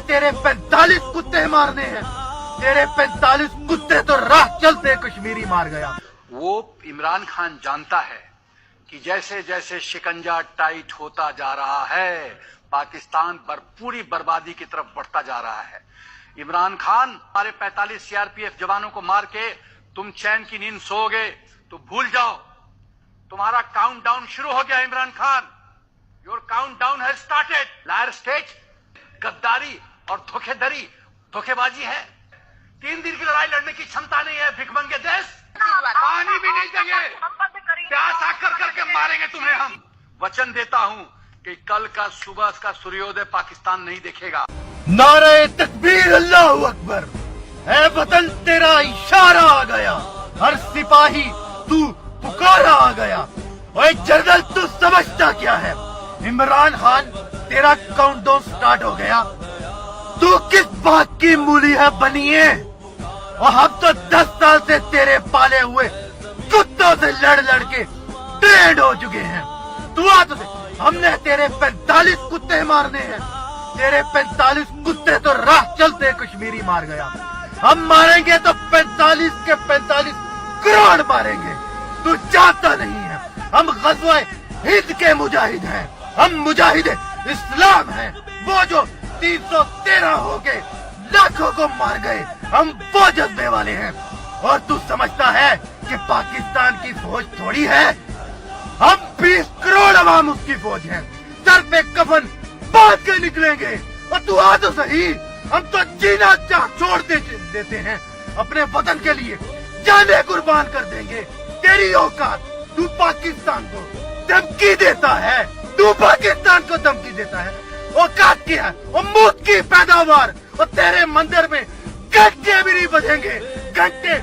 तेरे 45 कुत्ते मारने हैं। तेरे 45 कुत्ते तो राह चलते कश्मीरी मार गया। वो इमरान खान जानता है कि जैसे जैसे शिकंजा टाइट होता जा रहा है पाकिस्तान पूरी बर्बादी की तरफ बढ़ता जा रहा है। इमरान खान हमारे 45 सीआरपीएफ जवानों को मार के तुम चैन की नींद सोओगे तो भूल जाओ, तुम्हारा काउंटडाउन शुरू हो गया। Imran Khan, your countdown has started. Liar state, गद्दारी और धोखेबाजी है। 3 दिन की लड़ाई लड़ने की क्षमता नहीं है। भिखमंगे देश, पानी भी नहीं देंगे, प्यास आकर करके मारेंगे तुम्हें। हम वचन देता हूं कि कल का सुबह का सूर्योदय पाकिस्तान नहीं देखेगा। नारे तकबीर, अल्लाहू अकबर। है वतन तेरा इशारा आ गया, हर सिपाही तू पुकारा आ गया। ओए जनरल, तू समझता क्या है? इमरान खान, तेरा काउंटडाउन स्टार्ट हो गया। तू किस बात की मूली है बनिए? और हम तो 10 साल से तेरे पाले हुए कुत्तों से लड़ लड़ के ट्रेंड हो चुके हैं। तू आ तो हमने तेरे 45 कुत्ते मारने हैं। तेरे 45 कुत्ते तो राह चलते कश्मीरी मार गया। हम मारेंगे तो 45 के 45 करोड़ मारेंगे। तू चाहता नहीं है। हम ग़ज़वा हिंद के मुजाहिद हैं। हम मुजाहिद इस्लाम हैं। वो जो 313 हो के लाखों को मार गए, हम वो जज्बे वाले हैं। और तू समझता है कि पाकिस्तान की फौज थोड़ी है? हम 20 करोड़ अवाम उसकी फौज हैं। सर पे कफन बांध के निकलेंगे। और तू आ तो सही, हम तो जीना छोड़ देते हैं अपने वतन के लिए, जाने कुर्बान कर देंगे। तेरी औकात, तू पाकिस्तान को धमकी देता है। तू पाकिस्तान को धमकी देता है। औकात क्या है? और मूत की पैदावार। और तेरे मंदिर में घंटे भी नहीं बजेंगे, घंटे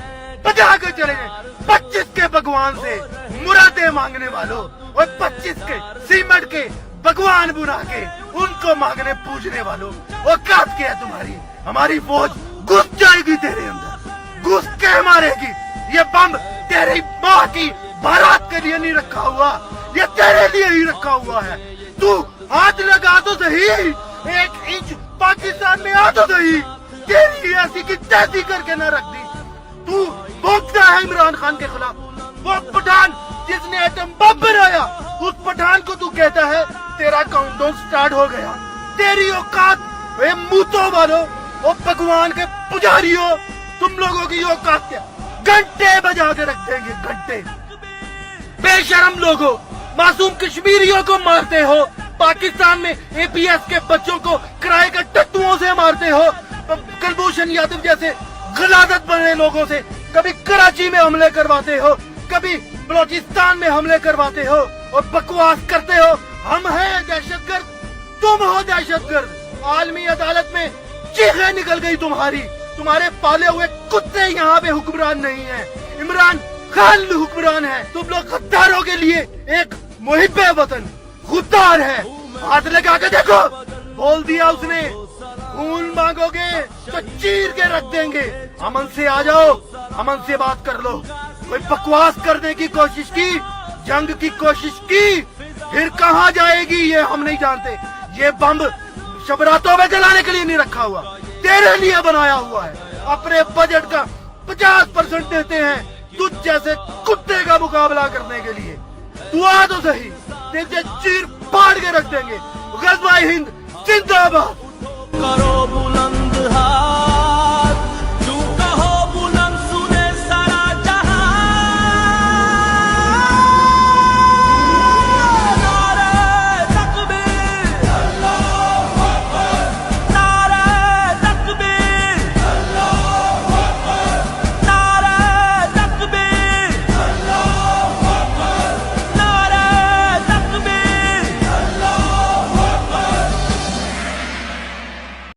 बजा के चले गए। 25 के भगवान से मुरादे मांगने वालों, और 25 के सीमेंट के भगवान बुला के उनको मांगने पूछने वालों, औकात क्या है तुम्हारी? हमारी फौज घुस जाएगी तेरे अंदर, घुस के मारेगी। ये बम तेरी माँ की बारात के लिए नहीं रखा हुआ, ये तेरे लिए ही रखा हुआ है। तू हाथ लगा तो सही, 1 इंच पाकिस्तान में आ तो सही। तेरी ऐसी की तैसी करके न रख दी। तू भोगता है इमरान खान के खिलाफ। वो पठान जिसने एटम बम बनाया, उस पठान को तू कहता है तेरा काउंटडाउन स्टार्ट हो गया। तेरी औकात, वे मूतों वालों, वो भगवान के पुजारियों, तुम लोगों की औकात क्या? घंटे बजा के रख देंगे, घंटे। बेशरम लोगों, मासूम कश्मीरियों को मारते हो। पाकिस्तान में एपीएस के बच्चों को किराए के टट्टुओं से मारते हो। कुलभूषण यादव जैसे गलादत बने लोगों से कभी कराची में हमले करवाते हो, कभी बलोचिस्तान में हमले करवाते हो और बकवास करते हो हम हैं दहशतगर्द, तुम हो दहशतगर्द। आलमी अदालत में चीखें निकल गई तुम्हारी। तुम्हारे पाले हुए कुत्ते यहाँ पे हुक्मरान नहीं है, इमरान खान हुक्मरान है। तुम लोग गद्दारों के लिए एक मुहिब्बे वतन खुददार है। हाथ लगा के देखो, बोल दिया उसने, खून मांगोगे तो चीर के रख देंगे। अमन से आ जाओ, अमन से बात कर लो। कोई बकवास करने की कोशिश की, जंग की कोशिश की, फिर कहाँ जाएगी ये हम नहीं जानते। ये बम शबरातों में जलाने के लिए नहीं रखा हुआ, तेरे लिए बनाया हुआ है। अपने बजट का 50% देते हैं तुझ जैसे कुत्ते का मुकाबला करने के लिए। तू आ तो सही, तेरे चीर फाड़ के रख देंगे। ग़ज़वा हिंद जिंदाबाद।